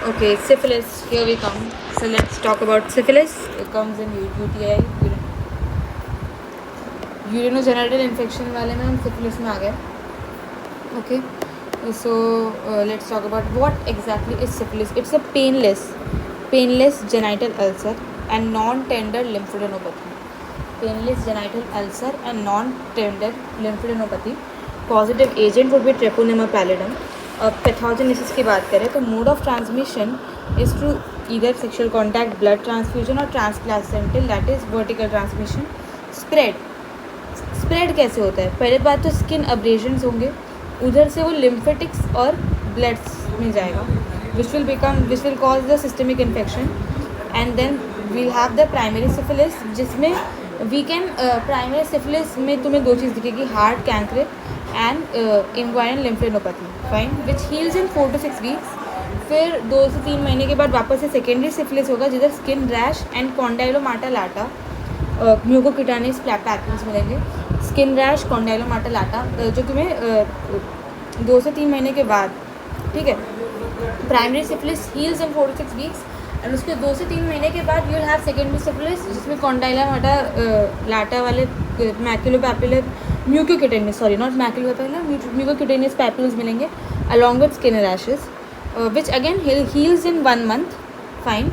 Okay, syphilis. Here we come. So let's talk about syphilis. It comes in UTI, urinogenital infection वाले में हम syphilis में आ गए. Okay. So let's talk about what exactly is syphilis. It's a painless genital ulcer and non-tender lymphadenopathy. Painless genital ulcer and non-tender lymphadenopathy. Positive agent would be Treponema pallidum. Pathogenesis की बात करें तो mode of transmission is through either sexual contact, blood transfusion और transplacental, that is vertical transmission. Spread कैसे होता है? पहले बात तो स्किन अब्रेजन्स होंगे, उधर से वो लिम्फेटिक्स और ब्लड्स में जाएगा, which will cause the systemic infection. And then we'll have the primary syphilis, जिसमें वी कैन प्राइमरी सिफिलिस में तुम्हें दो चीज़ दिखेगी, hard chancre and inguinal lymphadenopathy, fine, which heals in 4 to 6 weeks. फिर 2 से 3 महीने के बाद वापस से सेकेंडरी सिफिलिस होगा, जिधर skin rash and condylomata lata, mucocutaneous papules मिलेंगे. स्किन रैश, कॉन्डाइलोमाटा लाटा, जो तुम्हें 2 से 3 महीने के बाद, ठीक है. Primary syphilis heals in 4 to 6 weeks. And उसके 2 से 3 महीने के बाद you will have secondary syphilis, जिसमें कॉन्डाइलोमाटा लाटा वाले maculopapular mucocutaneous, sorry not maculopapular, mucocutaneous papules मिलेंगे along with skin rashes, which again heals in 1 month, fine.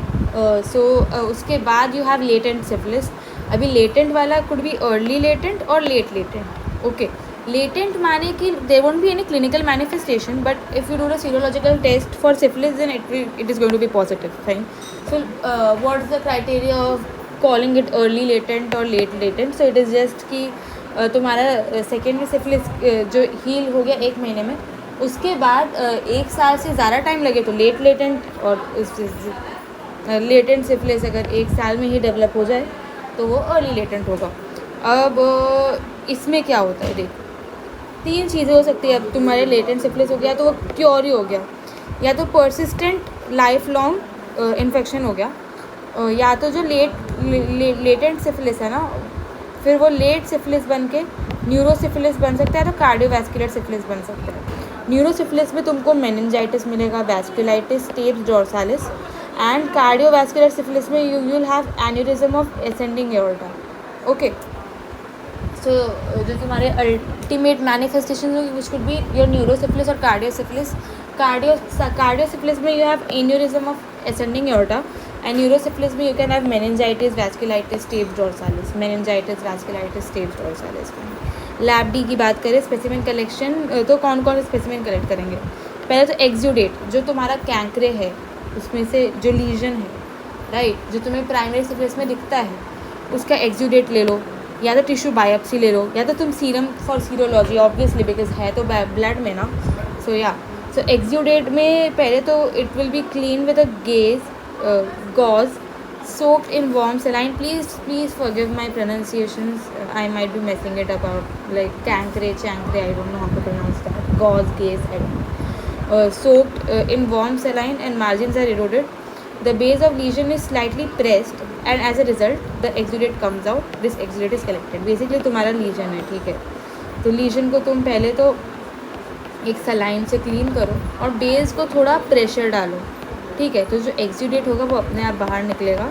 So उसके बाद यू हैव लेटेंट सिफिलिस. अभी लेटेंट वाला कुड बी अर्ली लेटेंट और late latent. Okay, latent माने कि there won't be any clinical manifestation, but if you do the serological test for syphilis then it is going to be positive, fine. So what is the criteria of calling it early latent और late latent? So it is just कि तुम्हारा secondary syphilis जो heal हो गया 1 महीने में, उसके बाद 1 साल से ज़्यादा टाइम लगे तो लेट लेटेंट, और लेटेंट सिफिलिस अगर 1 साल में ही डेवलप हो जाए तो वो अर्ली लेटेंट होगा. अब इसमें क्या होता है, देख 3 चीज़ें हो सकती है. अब तुम्हारे लेटेंट सिफिलिस हो गया तो वो क्योर ही हो गया, या तो पर्सिस्टेंट लाइफ लॉन्ग इन्फेक्शन हो गया, या तो जो लेटेंट सिफिलिस है ना, फिर वो लेट सिफिलिस बन के न्यूरोसिफिलिस बन सकता है, तो कार्डियोवैस्कुलर सिफिलिस बन सकता है. न्यूरोसिफिलिस में तुमको मेनिंजाइटिस मिलेगा, vasculitis, tabes dorsalis. And cardiovascular syphilis में you will have aneurysm of ascending aorta. Okay, so जो तुम्हारे अल्टीमेट मैनिफेस्टेशन होगी which could be your neurosyphilis और कार्डियोसिफिलिस. कार्डियोसिफिलिस में you have aneurysm of ascending aorta, and neurosyphilis में you can have meningitis, vasculitis, tabes dorsalis. Meningitis, vasculitis, tabes dorsalis. Lab D की बात करें, specimen collection, तो कौन कौन स्पेसिमेन कलेक्ट करेंगे? पहले तो एक्सुडेट, जो तुम्हारा कैंकरे है उसमें से जो लीजन है, राइट, जो तुम्हें प्राइमरी सिफिलिस में दिखता है, उसका एक्सुडेट ले लो, या तो टिश्यू बायोप्सी ले लो, या तो तुम serum for serology, obviously because है तो ब्लड में ना. सो एक्सुडेट में पहले तो it will be clean with a gauze soaked in warm saline. Please forgive my pronunciations. I might be messing it up out, like chancre, I don't know how to pronounce that. Gauze, gaze, I don't know. Soaked in warm saline and margins are eroded. The base of lesion is slightly pressed and as a result the exudate comes out. This exudate is collected. Basically तुम्हारा lesion है, ठीक है, तो lesion को तुम पहले तो एक सलाइन से क्लीन करो और बेस को थोड़ा प्रेशर डालो, ठीक है, तो जो एक्सुडेट होगा वो अपने आप बाहर निकलेगा,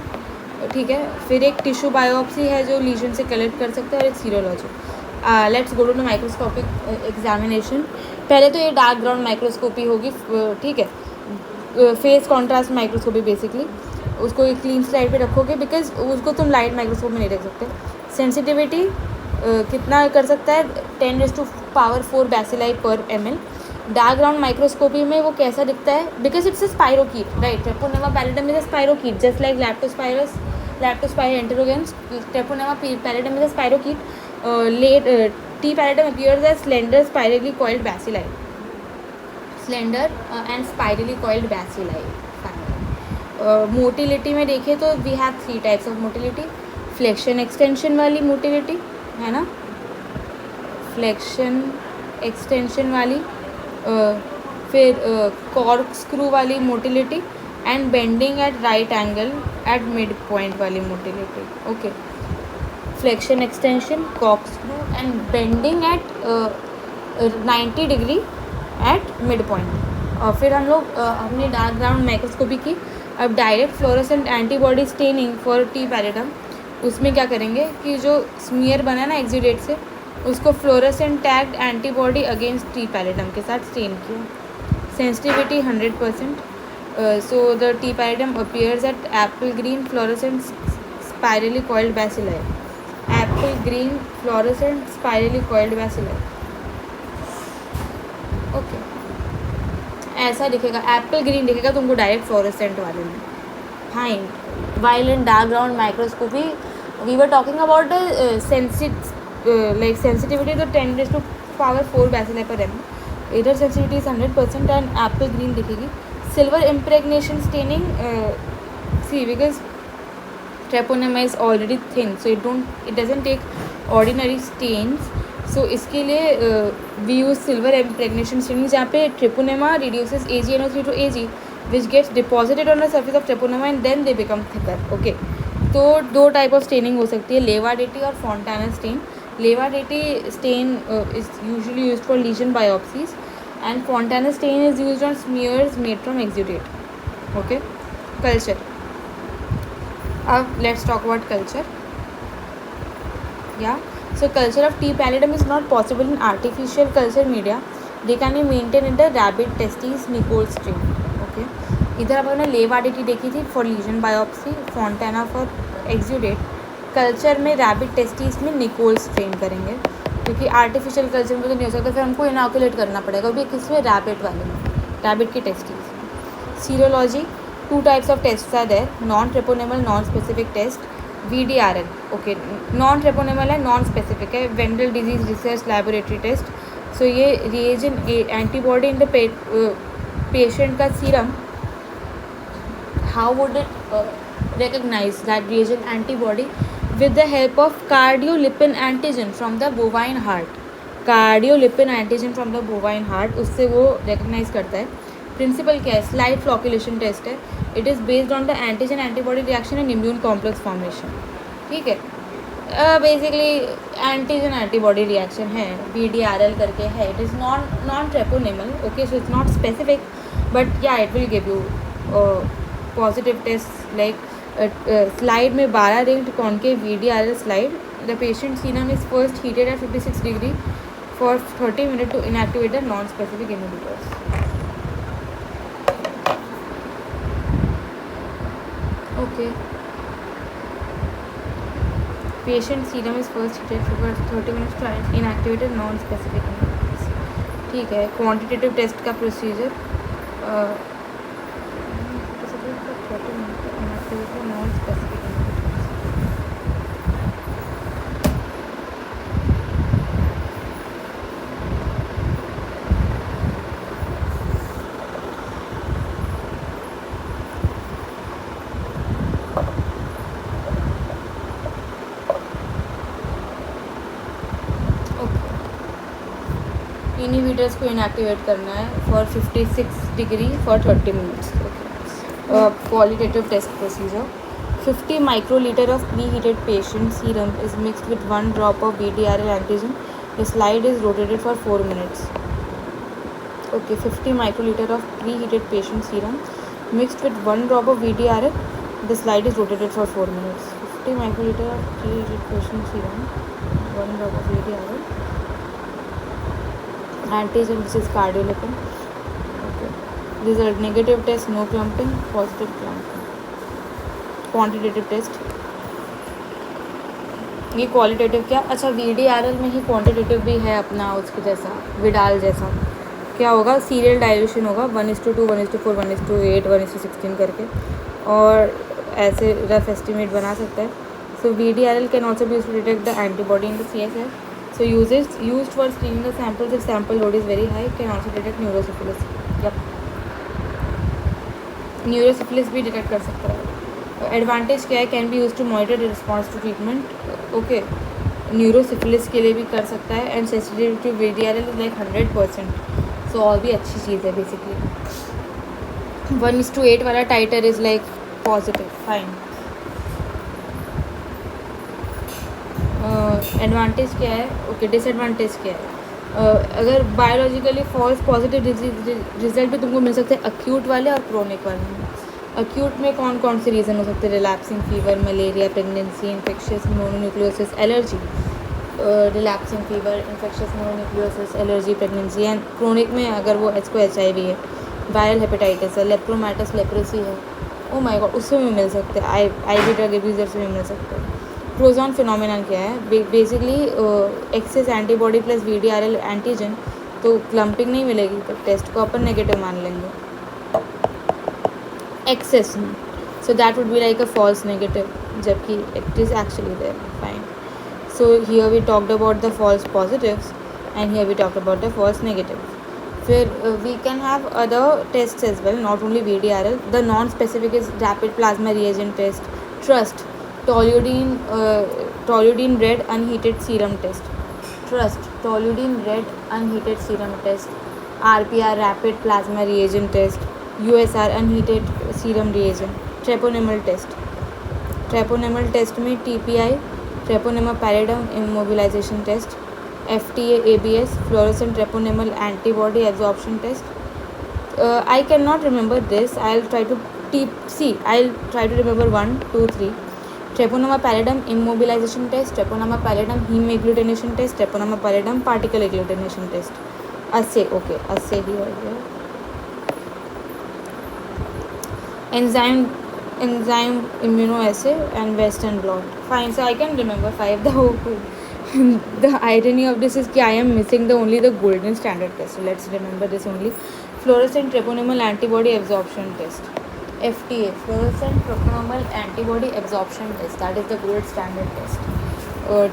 ठीक है. फिर एक टिश्यू बायोप्सी है जो लीजन से कलेक्ट कर सकते हैं, और एक serology. Let's go to the microscopic examination. पहले तो ये डार्क ग्राउंड माइक्रोस्कोपी होगी, ठीक है, फेस कॉन्ट्रास्ट माइक्रोस्कोपी बेसिकली. उसको एक क्लीन स्लाइड पे रखोगे बिकॉज उसको तुम लाइट माइक्रोस्कोप में नहीं रख सकते. सेंसिटिविटी कितना कर सकता है? 10⁴ बैसिलाई पर ml. डार्क ग्राउंड माइक्रोस्कोपी में वो कैसा दिखता है? Because it's a spirochete, right. Treponema pallidum is a spirochete just like leptospiras interrogans. Treponema pallidum is a spirochete. T पैलिडम appears as slender spirally coiled bacilli. Motility में देखें तो we have 3 types of motility. Flexion extension वाली motility है ना, flexion extension वाली, फिर corkscrew वाली motility, and bending at right angle at mid point वाली motility. Okay, flexion extension, cork screw and bending at 90 degree at mid point. और फिर हम लोग हमने डार्क ग्राउंड माइक्रोस्कोपी की. अब direct fluorescent antibody staining for T pallidum, उसमें क्या करेंगे कि जो स्मीयर बना है ना एक्सुडेट से, उसको fluorescent tagged antibody against T pallidum के साथ स्टेन किया. Sensitivity 100%. So the T pallidum appears at apple green fluorescent spirally coiled bacilli. Apple green fluorescent spirally coiled bacilli. Okay, ऐसा दिखेगा, एप्पल ग्रीन दिखेगा तुमको डायरेक्ट फ्लोरोसेंट वाले में. Fine. While in dark ground microscopy we were talking about like sensitivity तो 10⁴ bacilli per M. इधर sensitivity is 100% and apple green दिखेगी. Silver impregnation staining, see because treponema is already thin, so it doesn't take ordinary stains. So इसके लिए we use silver impregnation staining, जहाँ पे treponema reduces AgNO3 to Ag which gets deposited on the surface of treponema and then they become thicker. Okay, तो 2 type of staining हो सकती है, Levaditi और Fontana stain. Levaditi stain is usually used for lesion biopsies and Fontana stain is used on smears made from exudate. Okay, culture. Let's talk about culture. Yeah, so culture of T pallidum is not possible in artificial culture media. They can be maintained in the rabbit testes Nichols strain. Okay, इधर अपन ने Levaditi देखी थी for lesion biopsy, Fontana for exudate. Culture में rabbit testis में Nichols strain करेंगे, क्योंकि artificial culture में तो नहीं हो सकता, फिर हमको इनॉकुलेट करना पड़ेगा. भी किसमें, रैबिट वाले में, रैबिट की टेस्टिस. Serology, 2 types of test are there, non treponemal non specific test. VDRL. Okay, non treponemal है, नॉन स्पेसिफिक है, venereal disease research laboratory test. So ये reagent antibody in the patient का serum, how would it recognize that reagent antibody with the help of cardiolipin antigen from the bovine heart. Cardiolipin antigen from the bovine heart, उससे वो recognize करता है. Principle क्या है, slide flocculation test है. It is based on the antigen antibody reaction and immune complex formation. ठीक है, basically antigen antibody reaction है, VDRL करके है. It is non treponemal. Okay, so it's not specific, but yeah it will give you positive test. Like slide में 12 ringed concave VDRL slide. The patient serum is first heated at 56 degree for 30 minute to inactivate the non specific inhibitors. Okay, patient serum is first heated for 30 minutes to inactivate the non specific inhibitors. ठीक है, quantitative test का procedure, non specific. Inhibitors को inactivate करना है for 56 degree for 30 minutes. Qualitative test procedure, 50 microliter of preheated patient serum is mixed with 1 drop of VDRL antigen. The slide is rotated for 4 minutes. Okay, 50 microliter of preheated patient serum mixed with 1 drop of VDRL. The slide is rotated for 4 minutes. 50 microliter of preheated patient serum, 1 drop of VDRL. Antigen, this is cardiolipin. Okay, result negative test, no clumping, positive clumping. Quantitative test, ये qualitative क्या, अच्छा VDRL में ही quantitative भी है अपना उसके जैसा, Widal जैसा. क्या होगा, सीरियल डाइल्यूशन होगा 1:2, 1:4, 1:8, 1:16 करके, और ऐसे रफ एस्टिमेट बना सकता है. So VDRL can also be used to detect the antibody in the CSF. So used for screening the samples if sample load is very high. Can also detect neurosyphilis. Neurosyphilis भी detect कर सकता है. Advantage क्या है, can be use to monitor the response to treatment. Okay, neurosyphilis के लिए भी कर सकता है. And sensitivity to VDRL is like 100%. So और भी अच्छी चीज़ है बेसिकली. 1:8 वाला titer is like positive, fine. Advantage क्या है, ओके, डिसएडवांटेज क्या है. अगर बायोलॉजिकली फॉल्स पॉजिटिव रिजल्ट भी तुमको मिल सकते हैं अक्यूट वाले और क्रोनिक वाले में. अक्यूट में कौन कौन से रीज़न हो सकते हैं? Relapsing fever, malaria, pregnancy, infectious mononucleosis, allergy. Relapsing fever, infectious mononucleosis, allergy, pregnancy. And chronic में अगर वो इसको HIV है, वायरल हेपेटाइटिस है, लेप्रोमैटस लेप्रोसी है, ओ माय गॉड, उससे भी मिल सकते हैं. IV ड्रग एब्यूजर से भी मिल सकते हैं. क्रोजॉन फिनोमिनन क्या है? Basically excess antibody plus VDRL antigen. तो क्लम्पिंग नहीं मिलेगी तो टेस्ट को अपन नेगेटिव मान लेंगे. Excess, so that would be like a false negative, जबकि it is actually there. Fine. So here we talked about the false positives and here we talked about the false negatives. फिर we can have other tests as well, not only VDRL. The non-specific is rapid plasma reagent test, TRUST, toluidine red unheated serum test, TRUST, toluidine red unheated serum test, RPR rapid plasma reagent test, USR unheated serum reagent, treponemal test. Treponemal test में TPI, treponema pallidum immobilization test, FTA ABS, fluorescent treponemal antibody absorption test. I cannot remember this. I'll try to remember 1, 2, 3. Treponema pallidum immobilization test, Treponema pallidum heme agglutination test, Treponema pallidum particle agglutination test. Assay, okay, assay here. Enzyme immunoassay and Western blot. Fine, so I can remember 5. The irony of this is that I am missing only the golden standard test. So let's remember this only. Fluorescent treponemal antibody absorption test, FTA, fluorescent treponemal antibody absorption test, that is the gold standard test.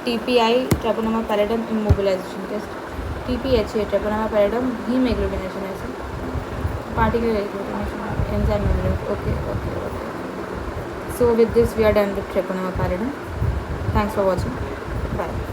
TPI, treponema pallidum immobilization test, TPHA, treponema pallidum heme agglutination, particle agglutination, enzyme immunotherapy. Okay. So with this we are done with treponema pallidum. Thanks for watching. Bye.